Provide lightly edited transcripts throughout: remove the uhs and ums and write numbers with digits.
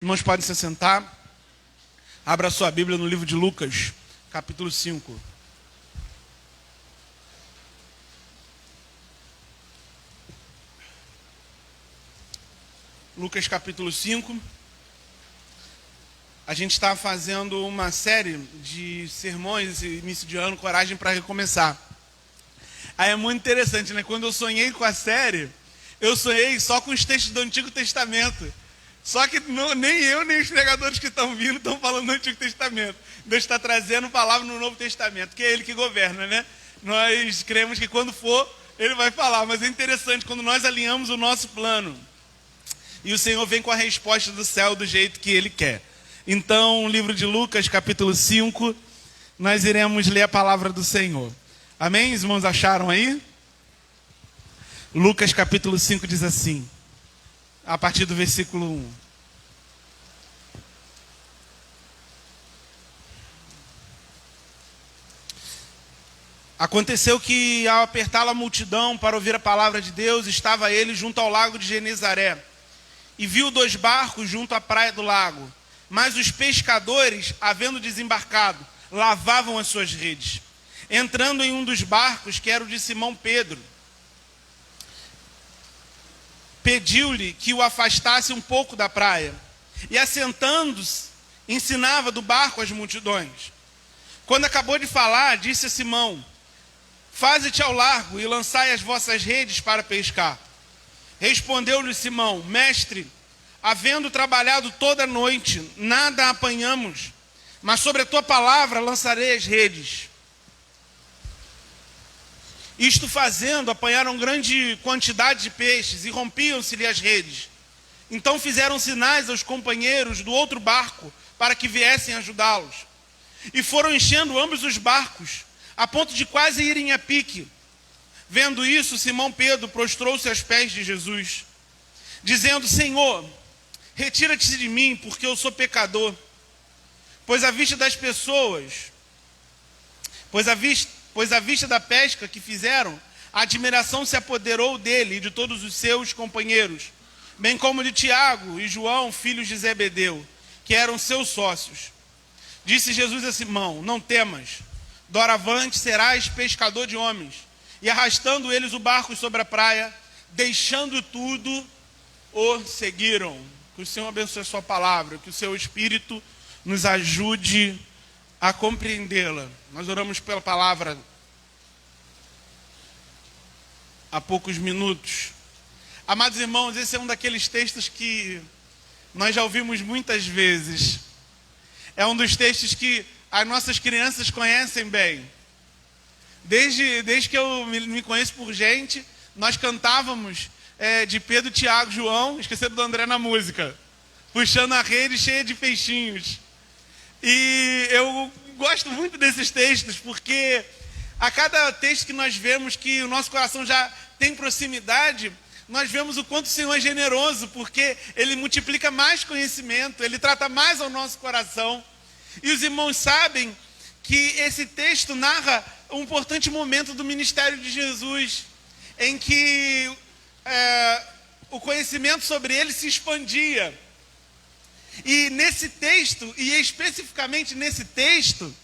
Irmãos, podem se sentar. Abra sua Bíblia no livro de Lucas, capítulo 5. Lucas, capítulo 5. A gente está fazendo uma série de sermões, início de ano, Coragem para Recomeçar. Aí é muito interessante, né? Quando eu sonhei com a série, eu sonhei só com os textos do Antigo Testamento. Só que nem eu, nem os pregadores que estão vindo estão falando do Antigo Testamento. Deus está trazendo palavra no Novo Testamento, que é Ele que governa, né? Nós cremos que quando for, Ele vai falar. Mas é interessante, quando nós alinhamos o nosso plano, e o Senhor vem com a resposta do céu do jeito que Ele quer. Então, livro de Lucas, capítulo 5, nós iremos ler a palavra do Senhor. Amém? Os irmãos acharam aí? Lucas, capítulo 5 diz assim, a partir do versículo 1. Aconteceu que, ao apertá-la a multidão para ouvir a palavra de Deus, estava ele junto ao lago de Genezaré, e viu 2 barcos junto à praia do lago. Mas os pescadores, havendo desembarcado, lavavam as suas redes. Entrando em um dos barcos, que era o de Simão Pedro, pediu-lhe que o afastasse um pouco da praia, e assentando-se, ensinava do barco as multidões. Quando acabou de falar, disse a Simão: faze-te ao largo e lançai as vossas redes para pescar. Respondeu-lhe Simão: mestre, havendo trabalhado toda a noite, nada apanhamos, mas sobre a tua palavra lançarei as redes. Isto fazendo, apanharam grande quantidade de peixes e rompiam-se-lhe as redes. Então fizeram sinais aos companheiros do outro barco para que viessem ajudá-los. E foram enchendo ambos os barcos, a ponto de quase irem a pique. Vendo isso, Simão Pedro prostrou-se aos pés de Jesus, dizendo: Senhor, retira-te de mim, porque eu sou pecador. Pois à vista das pessoas, pois à vista da pesca que fizeram, a admiração se apoderou dele e de todos os seus companheiros, bem como de Tiago e João, filhos de Zebedeu, que eram seus sócios. Disse Jesus a Simão: não temas, doravante serás pescador de homens. E arrastando eles o barco sobre a praia, deixando tudo, o seguiram. Que o Senhor abençoe a sua palavra, que o seu Espírito nos ajude a compreendê-la. Nós oramos pela palavra há poucos minutos. Amados irmãos, esse é um daqueles textos que nós já ouvimos muitas vezes. É um dos textos que as nossas crianças conhecem bem. Desde que eu me conheço por gente, nós cantávamos de Pedro, Tiago, João, esquecendo do André na música, puxando a rede cheia de peixinhos. E eu gosto muito desses textos, porque a cada texto que nós vemos que o nosso coração já tem proximidade, nós vemos o quanto o Senhor é generoso, porque Ele multiplica mais conhecimento, Ele trata mais ao nosso coração. E os irmãos sabem que esse texto narra um importante momento do ministério de Jesus, em que o conhecimento sobre Ele se expandia. E nesse texto, e especificamente nesse texto,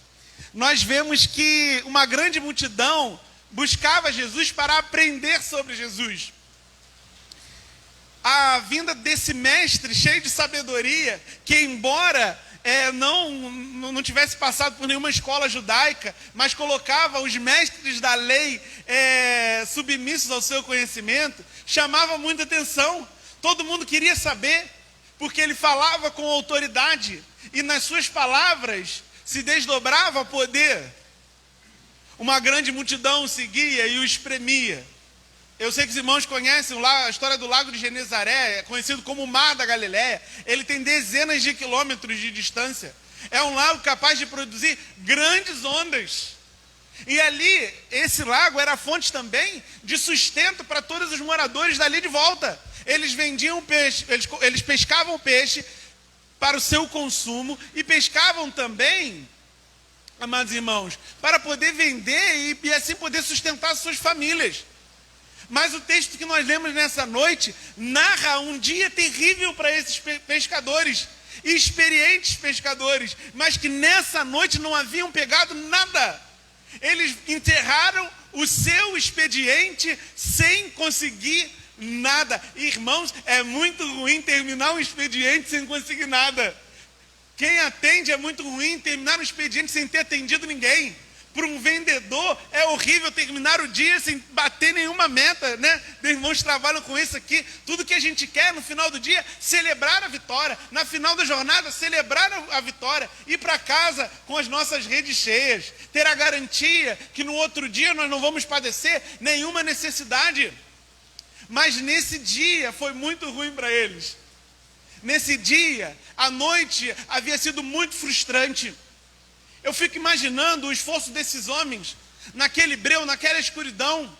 nós vemos que uma grande multidão buscava Jesus para aprender sobre Jesus. A vinda desse mestre cheio de sabedoria, que embora não tivesse passado por nenhuma escola judaica, mas colocava os mestres da lei submissos ao seu conhecimento, chamava muita atenção. Todo mundo queria saber, porque ele falava com autoridade, e nas suas palavras se desdobrava poder. Uma grande multidão o seguia e o espremia. Eu sei que os irmãos conhecem a história do lago de Genezaré, é conhecido como o Mar da Galileia. Ele tem dezenas de quilômetros de distância. É um lago capaz de produzir grandes ondas. E ali, esse lago era fonte também de sustento para todos os moradores dali de volta. Eles vendiam peixe, eles pescavam peixe para o seu consumo e pescavam também, amados irmãos, para poder vender e assim poder sustentar suas famílias. Mas o texto que nós lemos nessa noite narra um dia terrível para esses pescadores. e experientes pescadores, mas que nessa noite não haviam pegado nada. Eles enterraram o seu expediente sem conseguir nada. Irmãos, é muito ruim terminar um expediente sem conseguir nada. Quem atende é muito ruim terminar um expediente sem ter atendido ninguém. Para um vendedor é horrível terminar o dia sem bater nenhuma meta, né? Meus irmãos trabalham com isso aqui. Tudo que a gente quer no final do dia, celebrar a vitória. Na final da jornada, celebrar a vitória. Ir para casa com as nossas redes cheias. Ter a garantia que no outro dia nós não vamos padecer nenhuma necessidade. Mas nesse dia foi muito ruim para eles. Nesse dia, a noite havia sido muito frustrante. Eu fico imaginando o esforço desses homens, naquele breu, naquela escuridão,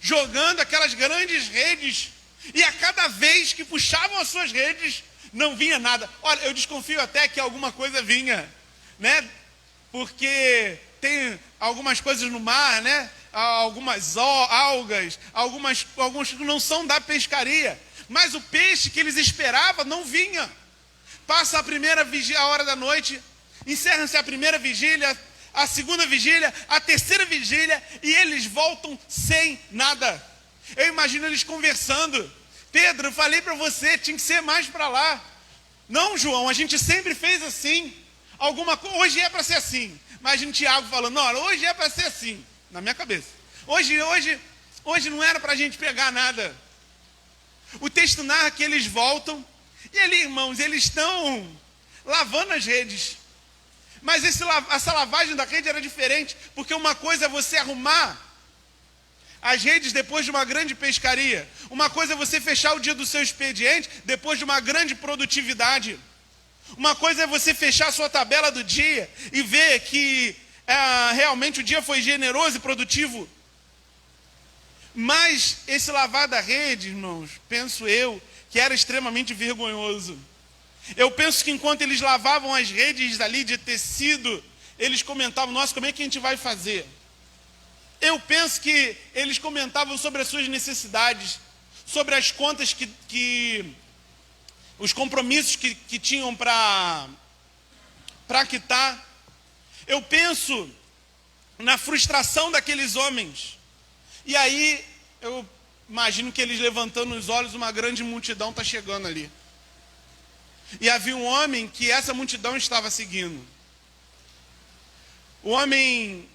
jogando aquelas grandes redes, e a cada vez que puxavam as suas redes, não vinha nada. Olha, eu desconfio até que alguma coisa vinha, né? Porque tem algumas coisas no mar, né? Algumas algas, alguns que não são da pescaria, mas o peixe que eles esperavam não vinha. Passa a primeira vigília, a hora da noite, encerra-se a primeira vigília, a segunda vigília, a terceira vigília, e eles voltam sem nada. Eu imagino eles conversando. Pedro, eu falei para você, tinha que ser mais para lá. Não, João, a gente sempre fez assim. Hoje é para ser assim. Imagina o Tiago falando, não, hoje é para ser assim. Na minha cabeça. Hoje não era para a gente pegar nada. O texto narra que eles voltam, e ali, irmãos, eles estão lavando as redes. Mas essa lavagem da rede era diferente, porque uma coisa é você arrumar as redes depois de uma grande pescaria. Uma coisa é você fechar o dia do seu expediente depois de uma grande produtividade. Uma coisa é você fechar a sua tabela do dia e ver que realmente o dia foi generoso e produtivo. Mas esse lavar da rede, irmãos, penso eu, que era extremamente vergonhoso. Eu penso que enquanto eles lavavam as redes ali de tecido, eles comentavam, nossa, como é que a gente vai fazer? Eu penso que eles comentavam sobre as suas necessidades, sobre as contas os compromissos que tinham para quitar. Eu penso na frustração daqueles homens. E aí, eu imagino que eles levantando os olhos, uma grande multidão está chegando ali. E havia um homem que essa multidão estava seguindo. O homem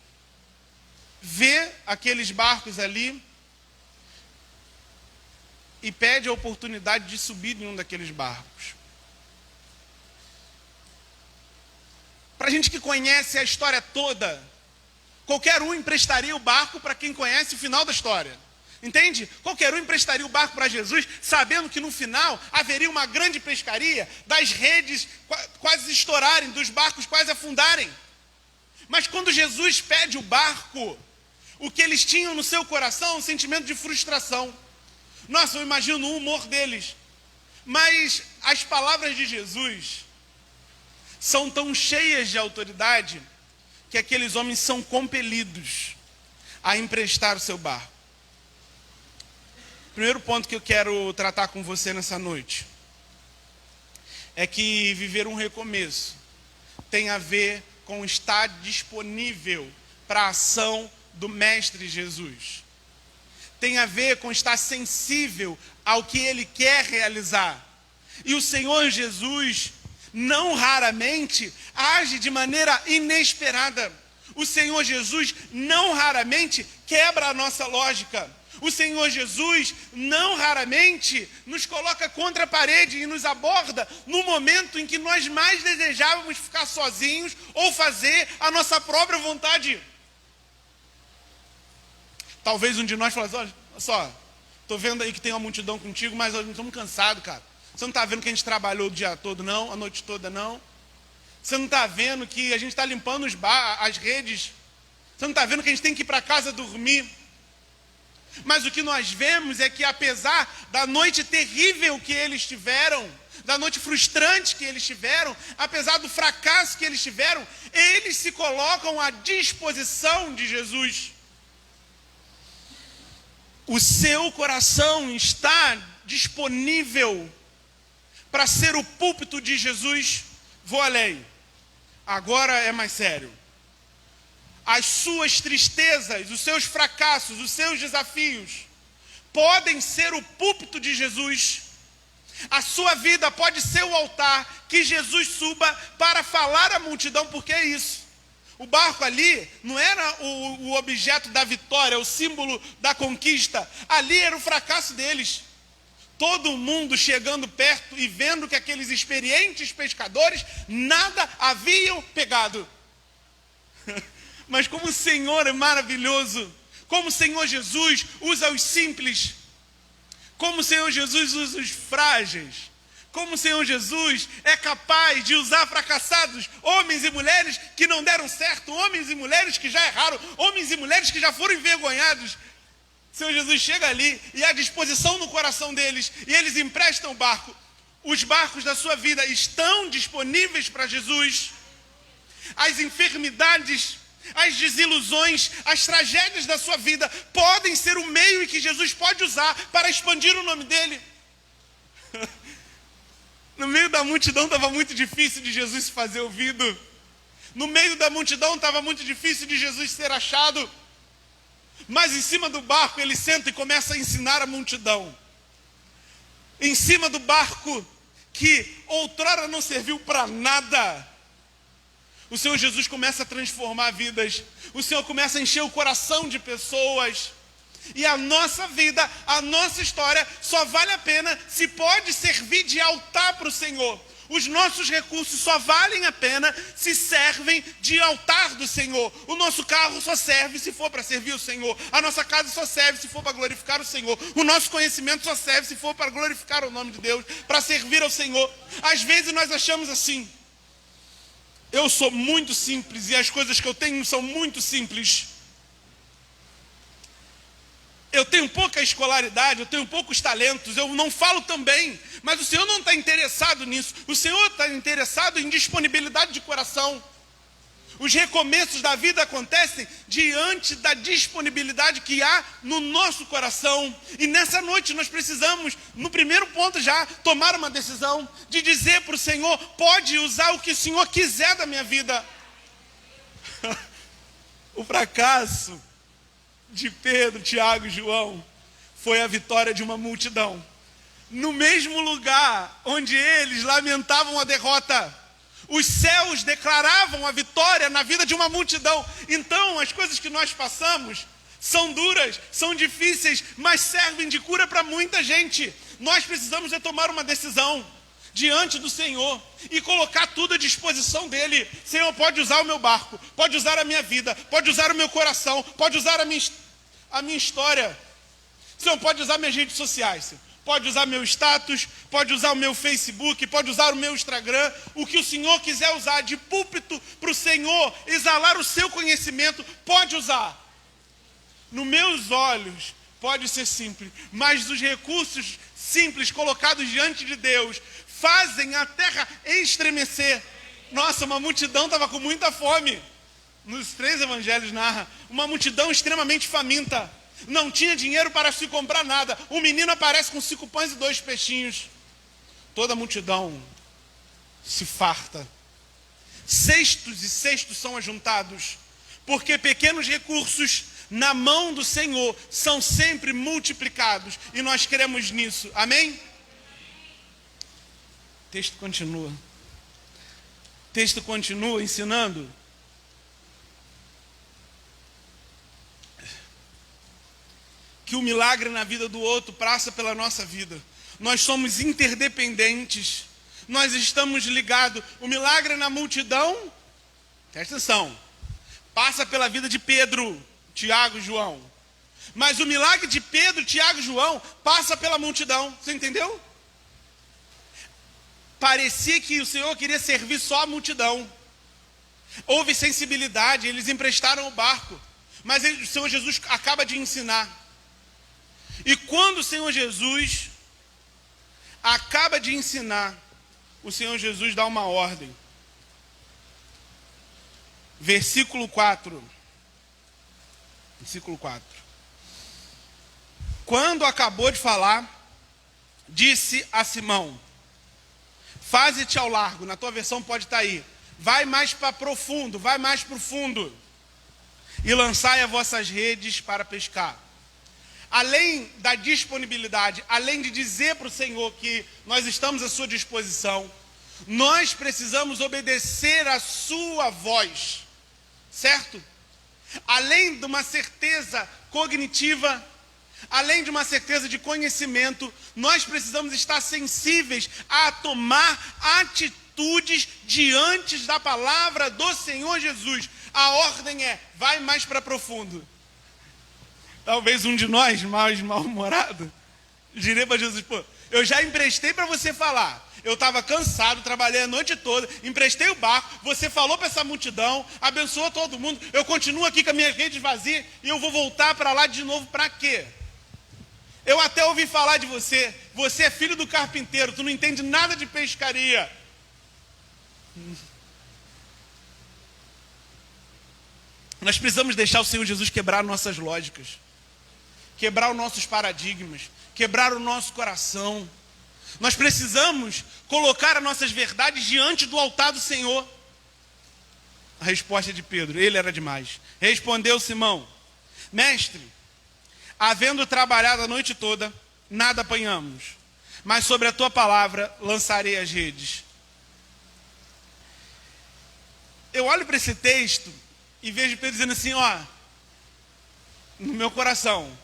vê aqueles barcos ali e pede a oportunidade de subir em um daqueles barcos. Para a gente que conhece a história toda, qualquer um emprestaria o barco para quem conhece o final da história. Entende? Qualquer um emprestaria o barco para Jesus, sabendo que no final haveria uma grande pescaria, das redes quase estourarem, dos barcos quase afundarem. Mas quando Jesus pede o barco, o que eles tinham no seu coração, um sentimento de frustração. Nossa, eu imagino o humor deles. Mas as palavras de Jesus são tão cheias de autoridade que aqueles homens são compelidos a emprestar o seu barco. Primeiro ponto que eu quero tratar com você nessa noite é que viver um recomeço tem a ver com estar disponível para a ação do Mestre Jesus. Tem a ver com estar sensível ao que Ele quer realizar. E o Senhor Jesus não raramente age de maneira inesperada. O Senhor Jesus não raramente quebra a nossa lógica. O Senhor Jesus não raramente nos coloca contra a parede e nos aborda no momento em que nós mais desejávamos ficar sozinhos ou fazer a nossa própria vontade. Talvez um de nós falasse, olha só, estou vendo aí que tem uma multidão contigo, mas nós estamos cansados, cara. Você não está vendo que a gente trabalhou o dia todo não, a noite toda não? Você não está vendo que a gente está limpando as redes? Você não está vendo que a gente tem que ir para casa dormir? Mas o que nós vemos é que apesar da noite terrível que eles tiveram, da noite frustrante que eles tiveram, apesar do fracasso que eles tiveram, eles se colocam à disposição de Jesus. O seu coração está disponível para ser o púlpito de Jesus? Vou além. Agora é mais sério. As suas tristezas, os seus fracassos, os seus desafios podem ser o púlpito de Jesus. A sua vida pode ser o altar que Jesus suba para falar à multidão, porque é isso. O barco ali não era o objeto da vitória, o símbolo da conquista. Ali era o fracasso deles. Todo mundo chegando perto e vendo que aqueles experientes pescadores nada haviam pegado. Mas como o Senhor é maravilhoso, como o Senhor Jesus usa os simples, como o Senhor Jesus usa os frágeis, como o Senhor Jesus é capaz de usar fracassados, homens e mulheres que não deram certo, homens e mulheres que já erraram, homens e mulheres que já foram envergonhados. O Senhor Jesus chega ali e há disposição no coração deles, e eles emprestam o barco. Os barcos da sua vida estão disponíveis para Jesus. As enfermidades, as desilusões, as tragédias da sua vida podem ser o meio em que Jesus pode usar para expandir o nome dele. No meio da multidão estava muito difícil de Jesus se fazer ouvido. No meio da multidão estava muito difícil de Jesus ser achado. Mas em cima do barco ele senta e começa a ensinar a multidão. Em cima do barco que outrora não serviu para nada, o Senhor Jesus começa a transformar vidas. O Senhor começa a encher o coração de pessoas. E a nossa vida, a nossa história só vale a pena se pode servir de altar para o Senhor. Os nossos recursos só valem a pena se servem de altar do Senhor. O nosso carro só serve se for para servir o Senhor. A nossa casa só serve se for para glorificar o Senhor. O nosso conhecimento só serve se for para glorificar o nome de Deus, para servir ao Senhor. Às vezes nós achamos assim: eu sou muito simples e as coisas que eu tenho são muito simples. Eu tenho pouca escolaridade, eu tenho poucos talentos, eu não falo tão bem, mas o Senhor não está interessado nisso. O Senhor está interessado em disponibilidade de coração. Os recomeços da vida acontecem diante da disponibilidade que há no nosso coração. E nessa noite nós precisamos, no primeiro ponto já, tomar uma decisão de dizer para o Senhor: pode usar o que o Senhor quiser da minha vida. O fracasso de Pedro, Tiago e João foi a vitória de uma multidão. No mesmo lugar onde eles lamentavam a derrota, os céus declaravam a vitória na vida de uma multidão. Então, as coisas que nós passamos são duras, são difíceis, mas servem de cura para muita gente. Nós precisamos de tomar uma decisão diante do Senhor e colocar tudo à disposição dele. Senhor, pode usar o meu barco, pode usar a minha vida, pode usar o meu coração, pode usar a minha história. Senhor, pode usar minhas redes sociais, Senhor. Pode usar meu status, pode usar o meu Facebook, pode usar o meu Instagram, o que o Senhor quiser usar de púlpito para o Senhor exalar o seu conhecimento, pode usar. Nos meus olhos pode ser simples, mas os recursos simples colocados diante de Deus fazem a terra estremecer. Nossa, uma multidão estava com muita fome. Nos 3 evangelhos narra uma multidão extremamente faminta. Não tinha dinheiro para se comprar nada. Um menino aparece com 5 pães e 2 peixinhos. Toda a multidão se farta. Cestos e cestos são ajuntados, porque pequenos recursos na mão do Senhor são sempre multiplicados. E nós cremos nisso. Amém? O texto continua. O texto continua ensinando que o milagre na vida do outro passa pela nossa vida. Nós somos interdependentes. Nós estamos ligados. O milagre na multidão, presta atenção, passa pela vida de Pedro, Tiago e João. Mas o milagre de Pedro, Tiago e João passa pela multidão. Você entendeu? Parecia que o Senhor queria servir só a multidão. Houve sensibilidade, eles emprestaram o barco. Mas o Senhor Jesus acaba de ensinar. E quando o Senhor Jesus acaba de ensinar, o Senhor Jesus dá uma ordem. Versículo 4. Versículo 4. Quando acabou de falar, disse a Simão: Faze-te ao largo, na tua versão pode estar aí. Vai mais para profundo, vai mais para o fundo. E lançai as vossas redes para pescar. Além da disponibilidade, além de dizer para o Senhor que nós estamos à sua disposição, nós precisamos obedecer a sua voz, certo? Além de uma certeza cognitiva, além de uma certeza de conhecimento, nós precisamos estar sensíveis a tomar atitudes diante da palavra do Senhor Jesus. A ordem é, vai mais para profundo. Talvez um de nós, mais mal-humorado, diria para Jesus, pô, eu já emprestei para você falar. Eu estava cansado, trabalhei a noite toda, emprestei o barco, você falou para essa multidão, abençoou todo mundo, eu continuo aqui com as minhas redes vazias e eu vou voltar para lá de novo para quê? Eu até ouvi falar de você, você é filho do carpinteiro, tu não entende nada de pescaria. Nós precisamos deixar o Senhor Jesus quebrar nossas lógicas, quebrar os nossos paradigmas, quebrar o nosso coração. Nós precisamos colocar as nossas verdades diante do altar do Senhor. A resposta de Pedro, ele era demais. Respondeu Simão, mestre, havendo trabalhado a noite toda, nada apanhamos, mas sobre a tua palavra lançarei as redes. Eu olho para esse texto e vejo Pedro dizendo assim, ó, no meu coração,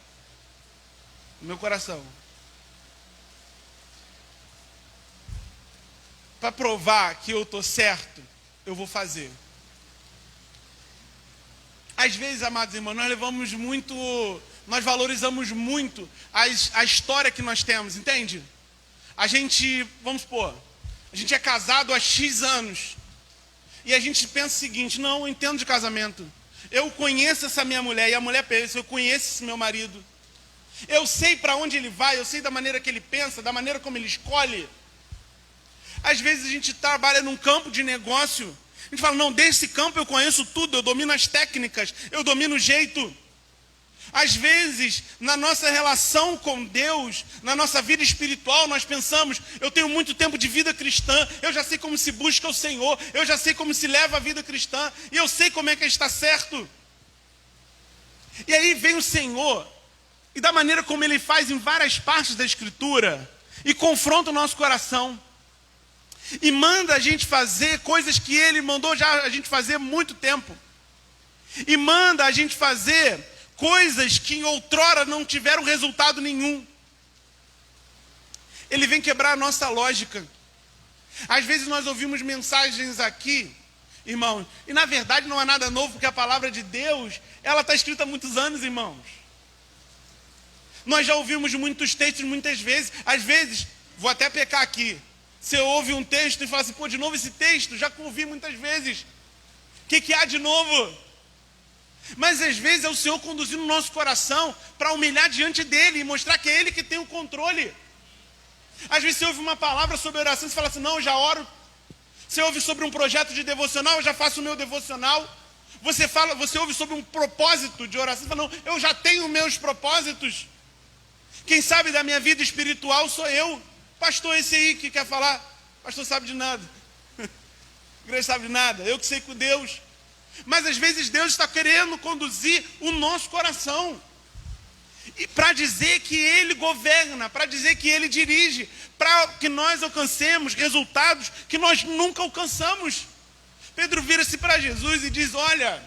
para provar que eu estou certo, eu vou fazer. Às vezes, amados irmãos, nós valorizamos muito a história que nós temos, entende? A gente, vamos supor, a gente é casado há X anos, e a gente pensa o seguinte, não, eu entendo de casamento, eu conheço essa minha mulher, e a mulher pensa, eu conheço esse meu marido, eu sei para onde ele vai, eu sei da maneira que ele pensa, da maneira como ele escolhe. Às vezes a gente trabalha num campo de negócio, a gente fala, não, desse campo eu conheço tudo, eu domino as técnicas, eu domino o jeito. Às vezes, na nossa relação com Deus, na nossa vida espiritual, nós pensamos, eu tenho muito tempo de vida cristã, eu já sei como se busca o Senhor, eu já sei como se leva a vida cristã, e eu sei como é que está certo. E aí vem o Senhor, e da maneira como Ele faz em várias partes da Escritura, e confronta o nosso coração. E manda a gente fazer coisas que Ele mandou já a gente fazer há muito tempo. E manda a gente fazer coisas que em outrora não tiveram resultado nenhum. Ele vem quebrar a nossa lógica. Às vezes nós ouvimos mensagens aqui, irmãos, e na verdade não é nada novo, porque a palavra de Deus, ela está escrita há muitos anos, irmãos. Nós já ouvimos muitos textos muitas vezes. Às vezes, vou até pecar aqui, você ouve um texto e fala assim, pô, de novo esse texto, já ouvi muitas vezes. O que há de novo? Mas às vezes é o Senhor conduzindo o nosso coração para humilhar diante dEle e mostrar que é Ele que tem o controle. Às vezes você ouve uma palavra sobre oração e você fala assim, não, eu já oro. Você ouve sobre um projeto de devocional, eu já faço o meu devocional. Você ouve sobre um propósito de oração, você fala, não, eu já tenho meus propósitos. Quem sabe da minha vida espiritual sou eu. Pastor, esse aí que quer falar, pastor sabe de nada. Igreja sabe de nada, eu que sei com Deus. Mas às vezes Deus está querendo conduzir o nosso coração. E para dizer que Ele governa, para dizer que Ele dirige, para que nós alcancemos resultados que nós nunca alcançamos. Pedro vira-se para Jesus e diz, olha,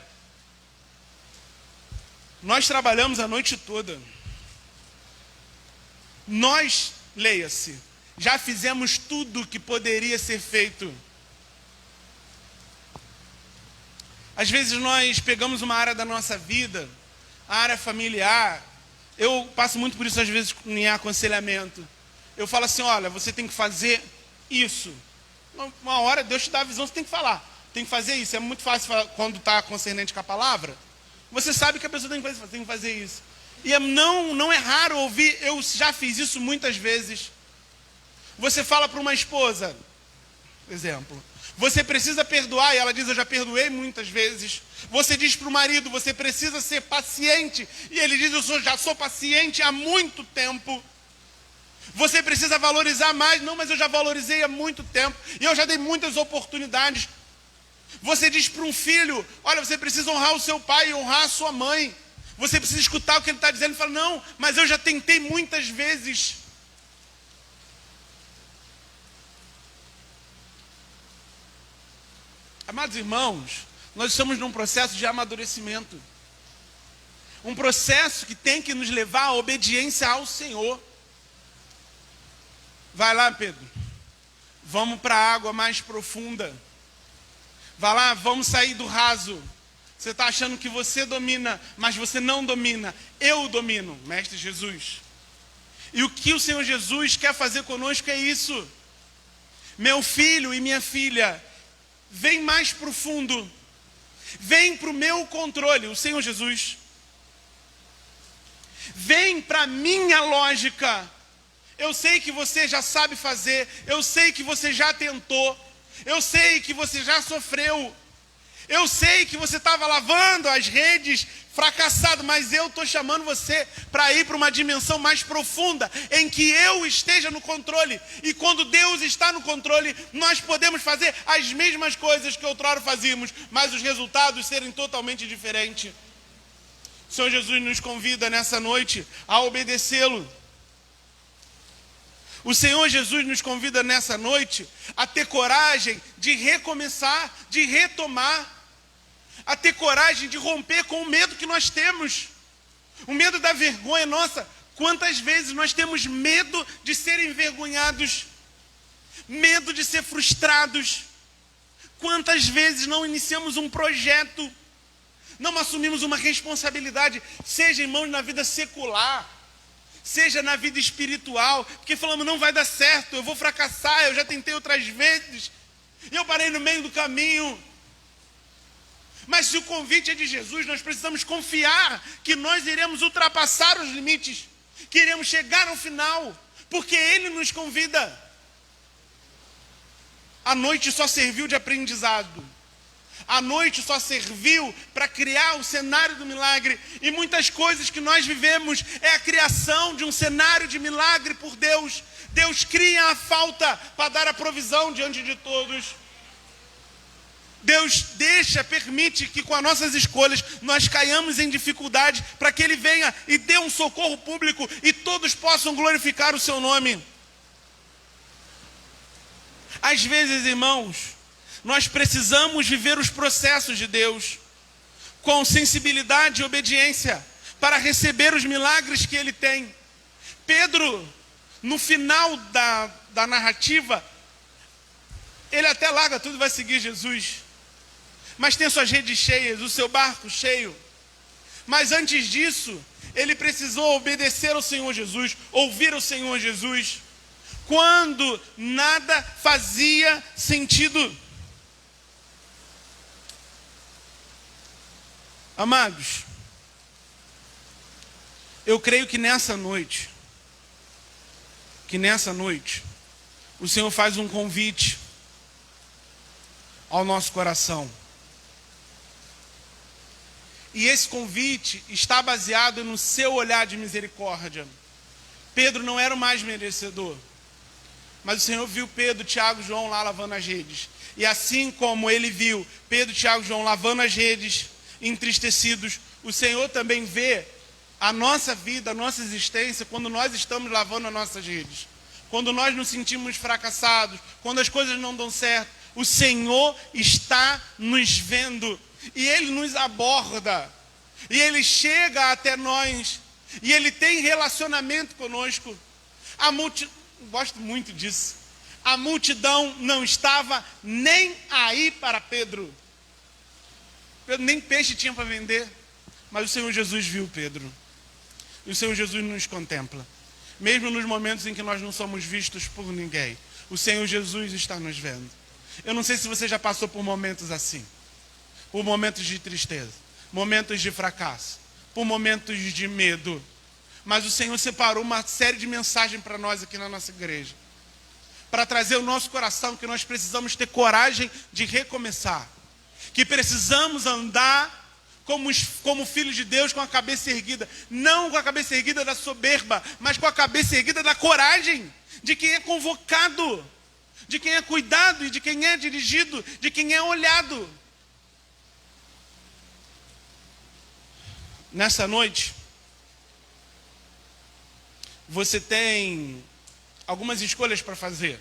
nós trabalhamos a noite toda. Nós, leia-se, já fizemos tudo o que poderia ser feito. Às vezes nós pegamos uma área da nossa vida, a área familiar. Eu passo muito por isso às vezes em aconselhamento. Eu falo assim, olha, você tem que fazer isso. Uma hora Deus te dá a visão, você tem que falar. Tem que fazer isso. É muito fácil quando está concernente com a palavra. Você sabe que a pessoa tem que fazer isso. E não é raro ouvir, eu já fiz isso muitas vezes. Você fala para uma esposa, exemplo, você precisa perdoar, e ela diz, eu já perdoei muitas vezes. Você diz para o marido, você precisa ser paciente, e ele diz, já sou paciente há muito tempo. Você precisa valorizar mais. Não, mas eu já valorizei há muito tempo. E eu já dei muitas oportunidades. Você diz para um filho, olha, você precisa honrar o seu pai e honrar a sua mãe. Você precisa escutar o que ele está dizendo e fala, não, mas eu já tentei muitas vezes. Amados irmãos, nós estamos num processo de amadurecimento. Um processo que tem que nos levar à obediência ao Senhor. Vai lá, Pedro. Vamos para a água mais profunda. Vai lá, vamos sair do raso. Você está achando que você domina, mas você não domina. Eu domino, Mestre Jesus. E o que o Senhor Jesus quer fazer conosco é isso. Meu filho e minha filha, vem mais profundo. Vem para o meu controle, o Senhor Jesus. Vem para a minha lógica. Eu sei que você já sabe fazer. Eu sei que você já tentou. Eu sei que você já sofreu. Eu sei que você estava lavando as redes, fracassado, mas eu estou chamando você para ir para uma dimensão mais profunda, em que eu esteja no controle. E quando Deus está no controle, nós podemos fazer as mesmas coisas que outrora fazíamos, mas os resultados serem totalmente diferentes. O Senhor Jesus nos convida nessa noite a obedecê-lo. O Senhor Jesus nos convida nessa noite a ter coragem de recomeçar, de retomar, a ter coragem de romper com o medo que nós temos, o medo da vergonha. Nossa, quantas vezes nós temos medo de ser envergonhados, medo de ser frustrados, quantas vezes não iniciamos um projeto, não assumimos uma responsabilidade, seja, irmãos, na vida secular, seja na vida espiritual, porque falamos, não vai dar certo, eu vou fracassar, eu já tentei outras vezes, e eu parei no meio do caminho. Mas se o convite é de Jesus, nós precisamos confiar que nós iremos ultrapassar os limites, que iremos chegar ao final, porque Ele nos convida. A noite só serviu de aprendizado. A noite só serviu para criar o cenário do milagre. E muitas coisas que nós vivemos é a criação de um cenário de milagre por Deus. Deus cria a falta para dar a provisão diante de todos. Deus permite que com as nossas escolhas nós caiamos em dificuldade para que Ele venha e dê um socorro público e todos possam glorificar o Seu nome. Às vezes, irmãos, nós precisamos viver os processos de Deus com sensibilidade e obediência para receber os milagres que Ele tem. Pedro, no final da narrativa, ele até larga tudo e vai seguir Jesus. Mas tem suas redes cheias, o seu barco cheio. Mas antes disso, ele precisou obedecer ao Senhor Jesus, ouvir o Senhor Jesus, quando nada fazia sentido. Amados, eu creio que nessa noite, o Senhor faz um convite ao nosso coração. E esse convite está baseado no seu olhar de misericórdia. Pedro não era o mais merecedor, mas o Senhor viu Pedro, Tiago e João lá lavando as redes. E assim como Ele viu Pedro, Tiago e João lavando as redes, entristecidos, o Senhor também vê a nossa vida, a nossa existência, quando nós estamos lavando as nossas redes. Quando nós nos sentimos fracassados, quando as coisas não dão certo, o Senhor está nos vendo. E Ele nos aborda, e Ele chega até nós, e Ele tem relacionamento conosco. Gosto muito disso. A multidão não estava nem aí para Pedro. Pedro nem peixe tinha para vender, mas o Senhor Jesus viu Pedro. E o Senhor Jesus nos contempla. Mesmo nos momentos em que nós não somos vistos por ninguém, o Senhor Jesus está nos vendo. Eu não sei se você já passou por momentos assim. Por momentos de tristeza, momentos de fracasso, por momentos de medo. Mas o Senhor separou uma série de mensagens para nós aqui na nossa igreja, para trazer o nosso coração que nós precisamos ter coragem de recomeçar, que precisamos andar como filhos de Deus com a cabeça erguida. Não com a cabeça erguida da soberba, mas com a cabeça erguida da coragem, de quem é convocado, de quem é cuidado e de quem é dirigido, de quem é olhado. Nessa noite, você tem algumas escolhas para fazer,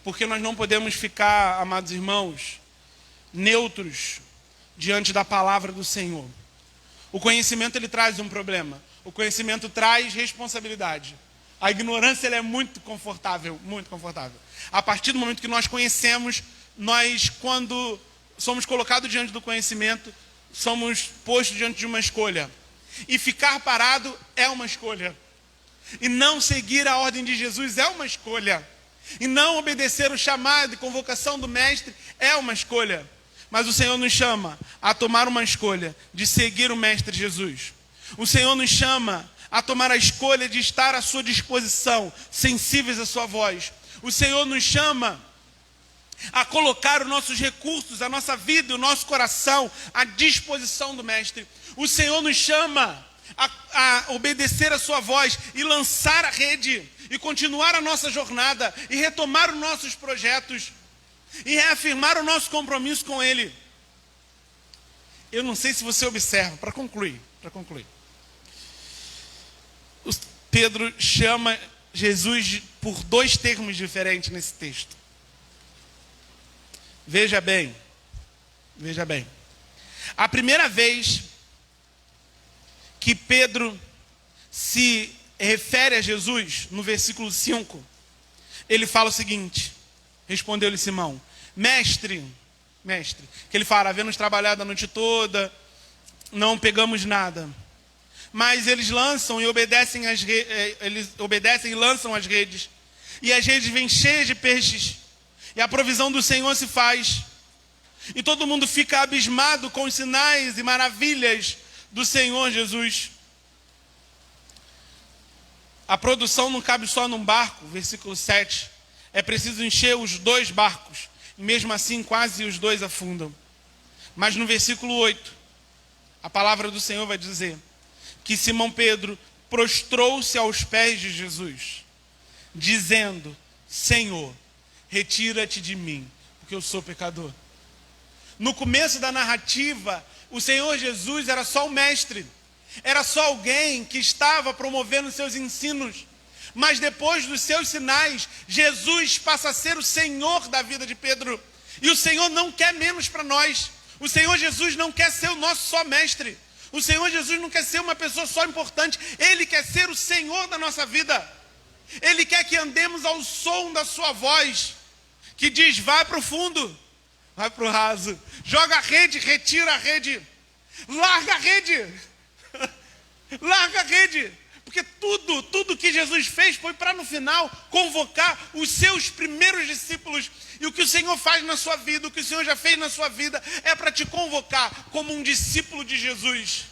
porque nós não podemos ficar, amados irmãos, neutros diante da palavra do Senhor. O conhecimento, ele traz um problema. O conhecimento traz responsabilidade. A ignorância, ela é muito confortável, muito confortável. A partir do momento que nós conhecemos, nós, quando somos colocados diante do conhecimento, somos postos diante de uma escolha. E ficar parado é uma escolha. E não seguir a ordem de Jesus é uma escolha. E não obedecer o chamado e convocação do Mestre é uma escolha. Mas o Senhor nos chama a tomar uma escolha de seguir o Mestre Jesus. O Senhor nos chama a tomar a escolha de estar à sua disposição, sensíveis à sua voz. O Senhor nos chama a colocar os nossos recursos, a nossa vida e o nosso coração à disposição do Mestre. O Senhor nos chama a obedecer a sua voz e lançar a rede e continuar a nossa jornada e retomar os nossos projetos e reafirmar o nosso compromisso com Ele. Eu não sei se você observa, para concluir. Pedro chama Jesus por dois termos diferentes nesse texto. Veja bem. A primeira vez que Pedro se refere a Jesus, no versículo 5, ele fala o seguinte: respondeu-lhe Simão, mestre, que ele fala, havemos trabalhado a noite toda, não pegamos nada. Mas eles lançam e obedecem e lançam as redes. E as redes vêm cheias de peixes. E a provisão do Senhor se faz. E todo mundo fica abismado com os sinais e maravilhas do Senhor Jesus. A produção não cabe só num barco, versículo 7. É preciso encher os 2 barcos. E mesmo assim quase os 2 afundam. Mas no versículo 8, a palavra do Senhor vai dizer que Simão Pedro prostrou-se aos pés de Jesus, dizendo, Senhor, retira-te de mim, porque eu sou pecador. No começo da narrativa, o Senhor Jesus era só o mestre, era só alguém que estava promovendo seus ensinos. Mas depois dos seus sinais, Jesus passa a ser o Senhor da vida de Pedro. E o Senhor não quer menos para nós. O Senhor Jesus não quer ser o nosso só mestre. O Senhor Jesus não quer ser uma pessoa só importante. Ele quer ser o Senhor da nossa vida. Ele quer que andemos ao som da sua voz, que diz, vai para o fundo, vai para o raso, joga a rede, retira a rede, larga a rede, larga a rede. Porque tudo que Jesus fez foi para no final convocar os seus primeiros discípulos. E o que o Senhor faz na sua vida, o que o Senhor já fez na sua vida, é para te convocar como um discípulo de Jesus.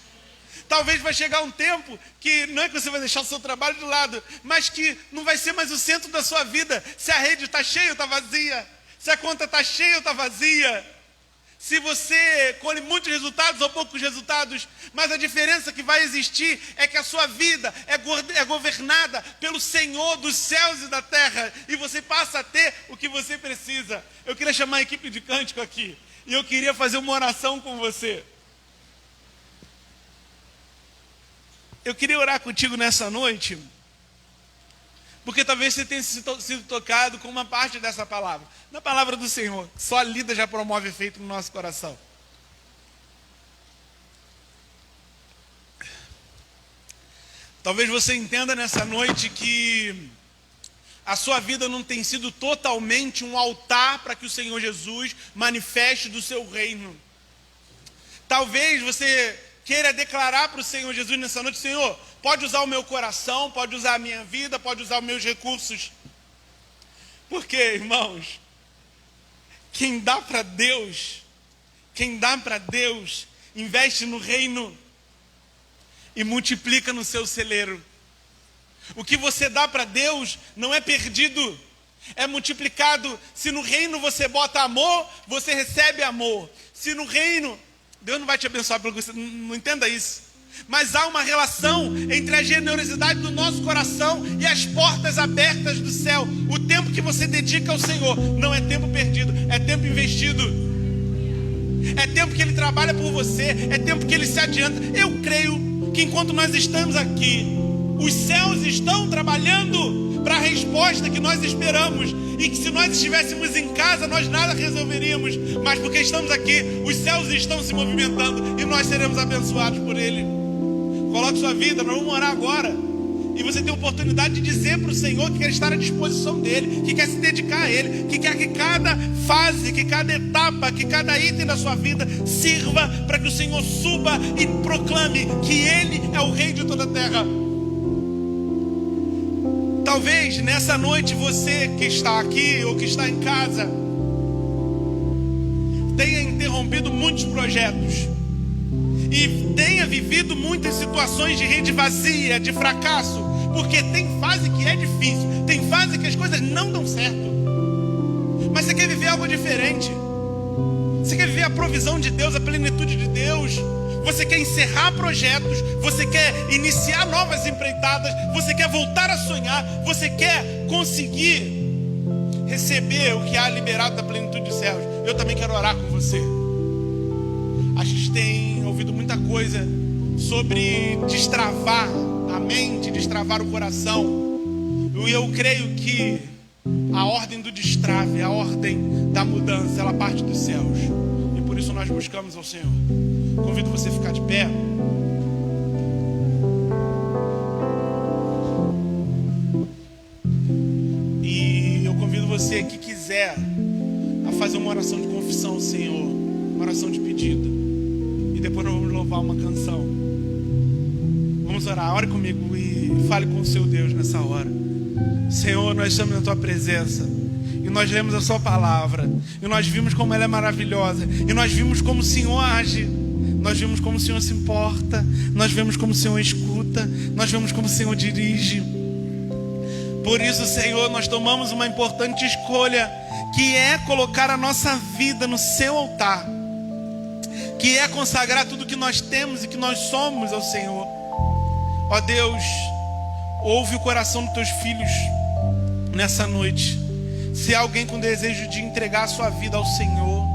Talvez vai chegar um tempo que não é que você vai deixar o seu trabalho de lado, mas que não vai ser mais o centro da sua vida. Se a rede está cheia ou está vazia, se a conta está cheia ou está vazia, se você colhe muitos resultados ou poucos resultados, mas a diferença que vai existir é que a sua vida é governada pelo Senhor dos céus e da terra, e você passa a ter o que você precisa. Eu queria chamar a equipe de cântico aqui, e eu queria fazer uma oração com você. Eu queria orar contigo nessa noite, porque talvez você tenha sido tocado com uma parte dessa palavra. Na palavra do Senhor, só a lida já promove efeito no nosso coração. Talvez você entenda nessa noite que a sua vida não tem sido totalmente um altar para que o Senhor Jesus manifeste do seu reino. Talvez você queira declarar para o Senhor Jesus nessa noite, Senhor, pode usar o meu coração, pode usar a minha vida, pode usar os meus recursos. Porque, irmãos, quem dá para Deus, investe no reino e multiplica no seu celeiro. O que você dá para Deus não é perdido, é multiplicado. Se no reino você bota amor, você recebe amor. Se no reino Deus não vai te abençoar pelo que você... Não entenda isso. Mas há uma relação entre a generosidade do nosso coração e as portas abertas do céu. O tempo que você dedica ao Senhor não é tempo perdido, é tempo investido. É tempo que Ele trabalha por você, é tempo que Ele se adianta. Eu creio que enquanto nós estamos aqui, os céus estão trabalhando para a resposta que nós esperamos. E que se nós estivéssemos em casa, nós nada resolveríamos. Mas porque estamos aqui, os céus estão se movimentando e nós seremos abençoados por Ele. Coloque sua vida, nós vamos orar agora. E você tem a oportunidade de dizer para o Senhor que quer estar à disposição dEle, que quer se dedicar a Ele, que quer que cada fase, que cada etapa, que cada item da sua vida sirva para que o Senhor suba e proclame que Ele é o Rei de toda a terra. Talvez nessa noite você que está aqui ou que está em casa tenha interrompido muitos projetos e tenha vivido muitas situações de rede vazia, de fracasso, porque tem fase que é difícil, tem fase que as coisas não dão certo, mas você quer viver algo diferente, você quer viver a provisão de Deus, a plenitude de Deus. Você quer encerrar projetos, você quer iniciar novas empreitadas, você quer voltar a sonhar, você quer conseguir receber o que há liberado da plenitude dos céus. Eu também quero orar com você. A gente tem ouvido muita coisa sobre destravar a mente, destravar o coração. E eu creio que a ordem do destrave, a ordem da mudança, ela parte dos céus. E por isso nós buscamos ao Senhor. Convido você a ficar de pé. E eu convido você que quiser a fazer uma oração de confissão ao Senhor, uma oração de pedido. E depois nós vamos louvar uma canção. Vamos orar, ore comigo e fale com o seu Deus nessa hora. Senhor, nós estamos na Tua presença. E nós lemos a Sua palavra. E nós vimos como ela é maravilhosa. E nós vimos como o Senhor age. Nós vimos como o Senhor se importa. Nós vemos como o Senhor escuta. Nós vemos como o Senhor dirige. Por isso, Senhor, nós tomamos uma importante escolha, que é colocar a nossa vida no Seu altar, que é consagrar tudo que nós temos e que nós somos ao Senhor. Ó Deus, ouve o coração dos Teus filhos nessa noite. Se há alguém com desejo de entregar a sua vida ao Senhor,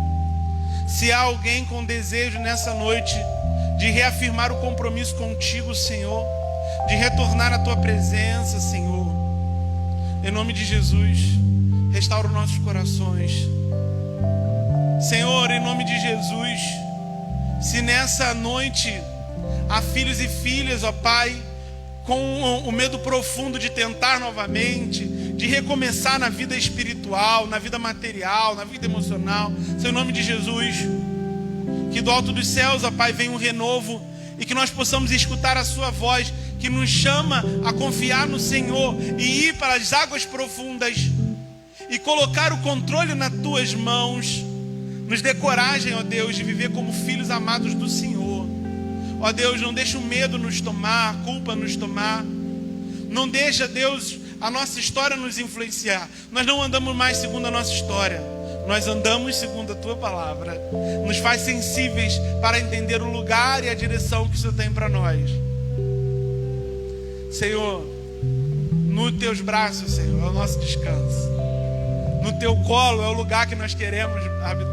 se há alguém com desejo nessa noite de reafirmar o compromisso contigo, Senhor, de retornar à Tua presença, Senhor, em nome de Jesus, restaura os nossos corações. Senhor, em nome de Jesus, se nessa noite há filhos e filhas, ó Pai, com o medo profundo de tentar novamente, de recomeçar na vida espiritual, na vida material, na vida emocional, Senhor, em nome de Jesus, que do alto dos céus, ó Pai, venha um renovo e que nós possamos escutar a Sua voz, que nos chama a confiar no Senhor e ir para as águas profundas e colocar o controle nas Tuas mãos. Nos dê coragem, ó Deus, de viver como filhos amados do Senhor. Ó Deus, não deixa o medo nos tomar, a culpa nos tomar. Não deixa, Deus, a nossa história nos influenciar. Nós não andamos mais segundo a nossa história. Nós andamos segundo a Tua palavra. Nos faz sensíveis para entender o lugar e a direção que o Senhor tem para nós. Senhor, nos Teus braços, Senhor, é o nosso descanso. No Teu colo é o lugar que nós queremos habitar.